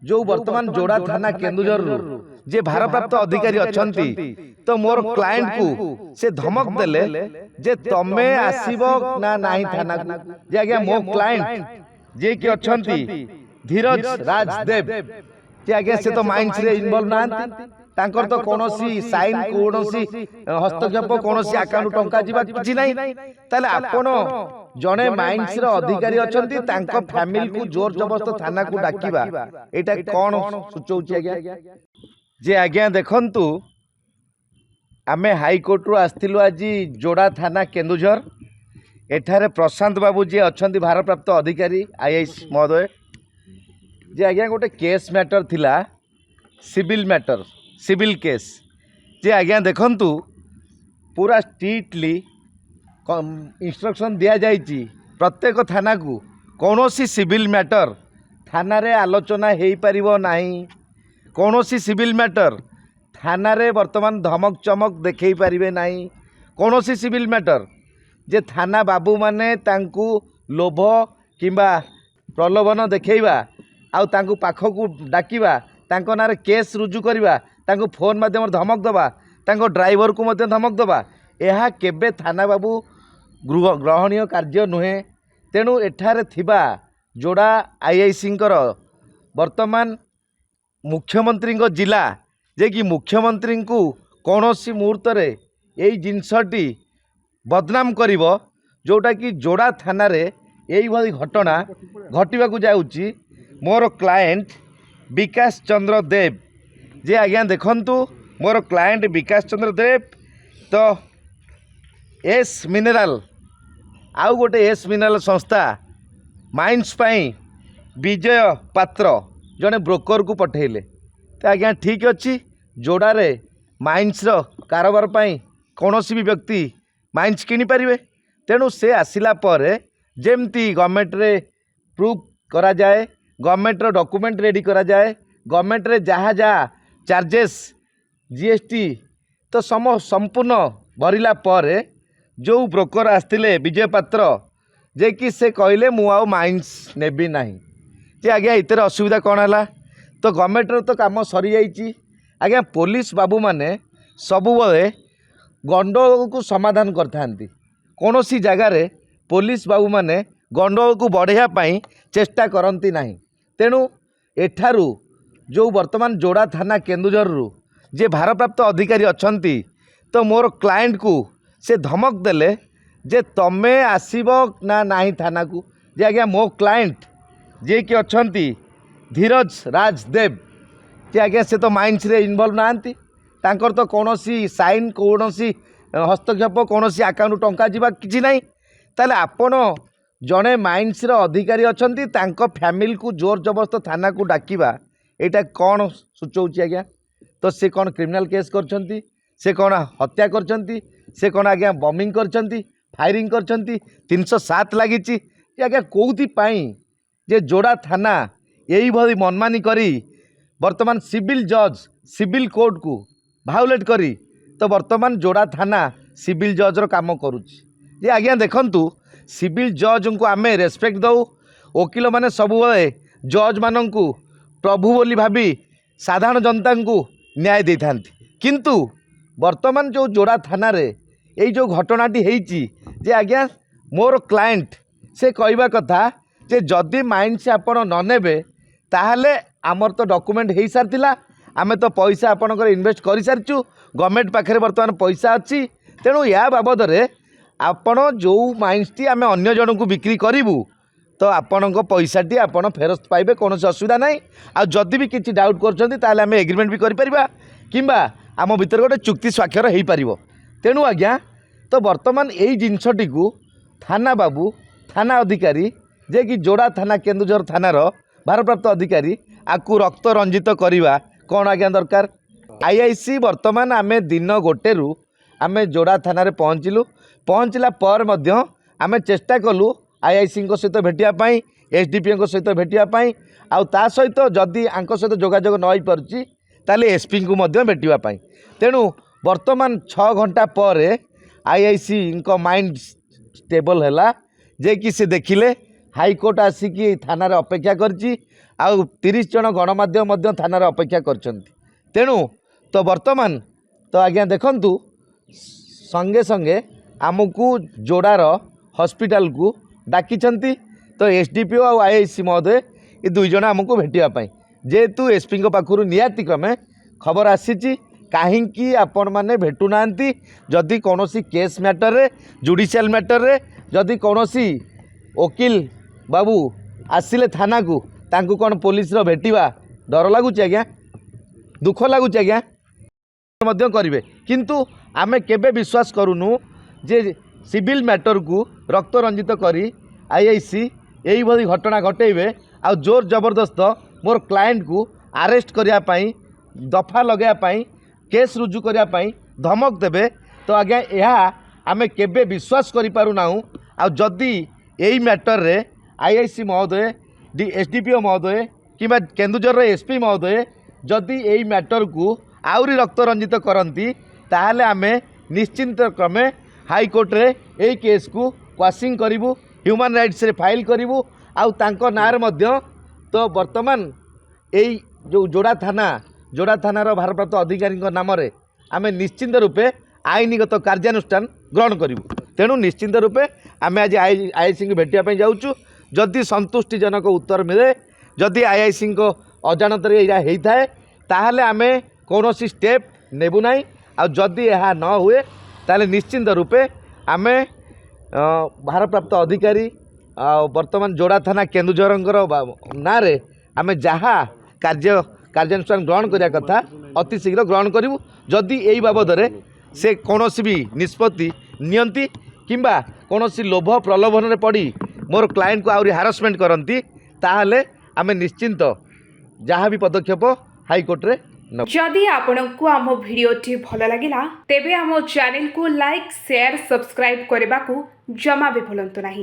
जो वर्तमान जोड़ा थाना केन्दुझर जे भारप्राप्त अधिकारी अछंती तो मोर क्लाइंट को से धमक देले जे तमे आसीबो ना नाही थाना को जे आज्ञा मो क्लाइंट जे कि अछंती धीरज राजदेव जे आज्ञा से तो माइंस रे इन्वॉल्व नांती तांकर तो कोनोसी साइन कोनोसी हस्तक्षेप कोनोसी अकाउंट टंका जीवा किछि नाही ताले आपण जने माइंस रो अधिकारी अछंती तांको फैमिली को जोर जबरदस्त थाना को डाकिबा एटा कोन सुचौछि आज्ञा जे आज्ञा देखंतु आमे हाई कोर्ट रो आस्थिलु आज जोड़ा थाना केन्दुझर एठारे प्रशांत बाबू जी अछंती भारप्राप्त अधिकारी आईएएस महोदय जे आज्ञा गोटे केस मैटर थिला सिविल मैटर सिविल केस जे आज्ञा देखंतु पूरा स्ट्रिक्टली इंस्ट्रक्शन दिया जाइछि प्रत्येक थाना को कौनसी सिविल मैटर थाना रे आलोचना हेई परिबो नाही कौनसी सिविल मैटर थाना रे वर्तमान धमक चमक देखै परिबे नाही कौनसी सिविल मैटर जे थाना बाबू माने तांकू लोभ किंबा प्रलोभन देखैबा आउ तांकू पाखकू डाकिबा तांको नारे केस रुजु करिबा तांको फोन माध्यम धमक दबा तांको ड्राइवर को मध्य धमक दबा एहा केबे थाना बाबू ग्रहणीय कार्य नुहे तेणु एठारे थिबा जोड़ा आईआईसी वर्तमान मुख्यमंत्री जिला जे कि मुख्यमंत्री को कौनसी मुहूर्त रे यही जिनसटी बदनाम करिवो जोटा कि जोड़ा थाना रे यही भाई घटना घटवा जाऊँगी मोर क्लाएंट विकास चंद्र देव जे आज्ञा देखंतु मोर क्लाएंट विकास चंद्र देव तो एस मिनरल आउ गोटे एस मिनरल संस्था माइंस पाई विजय पात्र जड़े ब्रोकर को पठेले तो आज्ञा ठीक अच्छी जोड़े माइंस कारोबार पाई कौनसी भी व्यक्ति माइंस किनी पारिबे तेणु से आसिला पर जेमती गवर्नमेंट रे प्रूफ करा जाए गवर्नमेंट रो डॉक्यूमेंट रेडी करा जाए गवर्नमेंट रे जहाँ जहाँ चार्जेस जीएसटी तो संपूर्ण भरिला पर जो ब्रोकर आसते विजय पात्र जे कि से कहले मु आउ माइंस नेबी नाही जे आज्ञा इतर असुविधा कौन है तो गवर्नमेंट रो तो काम सरी जाइए आज्ञा पुलिस बाबू माने सबु बेले गंडगोल को समाधान करथांती कौनसी जगार पुलिस बाबू माने गंडगोल को बढ़ाया पाई चेष्टा करती नहीं तेणु एठारू जो वर्तमान जोड़ा थाना केन्दुझर जे भारप्राप्त अधिकारी अछंती तो मोर क्लाइंट को से धमक देले जे तमे आसीबो ना नाही थाना को जे आज्ञा मो क्लाइंट जे कि अछंती धीरज राजदेव जे आज्ञा से तो माइंस रे इन्वॉल्व नांती तांकर तो कौनसी साइन कौनसी हस्तक्षेप कौनसी अकाउंट टंका जीवा किछि नाही ताले आपण जड़े माइंस रो अधिकारी अछंती तांको फैमिली को जोर जबरदस्त थाना को डाकिबा एटा कौन सूचौछि आज्ञा तो से कौन क्रिमिनल केस करछंती से कौन हत्या करछंती से कौन आज्ञा बॉम्बिंग करछंती फायरिंग करछंती 307 लागिछि आज्ञा कोउथि पाई जे जोड़ा थाना यही भाई मनमानी करी वर्तमान सिविल जज सिविल कोर्ट को भायोलेट करी तो वर्तमान जोड़ा थाना सिविल जज रो काम करुछि जे आज्ञा देखंतु सिविल जज को आमे रेस्पेक्ट दऊ वकील माने सबु जज मानंकु प्रभु बोली भाभी साधारण जनता को न्याय दे था किंतु वर्तमान जो जोड़ा थाना रे यही जो घटनाटी होईची जे आज्ञा मोर क्लाएंट से कहवा कथा जे जदि माइंड से आपण न नेबे ताहले आमर तो डॉक्यूमेंट हो सारी आमे तो पैसा आपणकर इन्वेस्ट कर सारिचु गवर्नमेंट पाखे वर्तमान पैसा अच्छी तेणु या बाबद रे आपण जो माइंसटी आमे अन्य जन को बिक्री करूँ तो आपण पैसाटी आपण फेरस्त पाइबे कौन असुविधा ना आ जदि भी किसी डाउट कर एग्रीमेंट भी करिपरिबा किंबा आम भीतर गोटे चुक्ति स्वाक्षर हो पार तेणु आज्ञा तो वर्तमान यही जिनसटी को थाना बाबू थाना अधिकारी जे कि जोड़ा थाना केन्दुझर थानार भारप्राप्त अधिकारी आपको रक्त रंजित करवा कौन आज्ञा दरकार आईआईसी वर्तमान आमे दिन गोटे रु आमे जोड़ा थाना रे पहुँचला पर मध्य आमे चेष्टा कलु आईआईसी सहित भेटापी एसडीपी सहित भेटापी आउ ता सहित जदि आंक सहित जोगाजोग न हो पारुछि ताले एसपी को मध्य भेटापी तेणु वर्तमान 6 घंटा पर आईआईसी माइंड स्टेबल है जे कि से देखिले हाईकोर्ट आसिकी थाना अपेक्षा करछि आउ 30 जन गणमाध्यम थाना अपेक्षा करछन्ति तेणु तो वर्तमान तो आज्ञा देखंतु संगे संगे आमको जोड़ार हॉस्पिटल को डाकिछन्ति तो एसडीपीओ और आईआईसी महोदय ये दुई जन आमको भेटापी जेहेतु एसपी पाखु निहाती क्रमे खबर आसी कहीं आपण मैंने भेटुना जदि कौन केस मैटर रे जुडिशियल मैटर रे जदि कौन वकील बाबू आसिले थाना को तांकु कौन पुलिस रो भेटिबा डर लगुच आज्ञा दुख लगुच आज्ञा करेंगे किंतु आमे केबे विश्वास करूनु जे सिविल मैटर को रक्त रंजित करी आईआईसी यही भली घटना घटेबे आ जोर जबरदस्त मोर क्लाएंट को अरेस्ट करने दफा लगे केस रुजु करने धमक देबे तो आज्ञा यह आमे केबे विश्वास करि पारुना आ जदि यही मैटर रे आईआईसी महोदय एसडीपीओ महोदय किंबा केन्दुझर एसपी महोदय जदि यही मैटर को आउरी रक्त रंजित करती ताहले आमे निश्चिंत क्रमे हाईकोर्ट रे यही केस को क्वाशिंग करूँ ह्यूमन राइट्स रे फाइल करूँ आउ तांको नार मध्य तो वर्तमान यही जो जोड़ा थानार भारप्राप्त अधिकारी नाम रे आमे निश्चिंत रूपे आईनगत कार्यानुष्ठान ग्रहण करूँ तेणु निश्चिंत रूपे आम आज आईआईसी को भेटापी जाऊँ जदि संतुष्टिजनक उत्तर मिले जदि आईआईसी अजाणत होता है ताहले आमे कौन स्टेप नेबू ना आ जदि यह न हुए ताले निश्चिंत रूपे आमे भारप्राप्त अधिकारी वर्तमान जोड़ा थाना केन्दुझर ना रे आमे जहाँ कार्यानुष्ठान ग्रहण करिया कथा अति शीघ्र ग्रहण करूँ जदि यही बाबद से कौन भी निष्पत्ति नियंती किंबा कौन लोभ प्रलोभन में पड़ी मोर क्लाएंट को आउरी हारासमेंट करती ताहले आमे निश्चिंत जहाँ भी पदक्षेप हाईकोर्ट रे जदि आपंक आम भिडी भल लगा तेबे आम चैनल को लाइक शेयर सब्सक्राइब करने को जमा भी भूलु नहीं।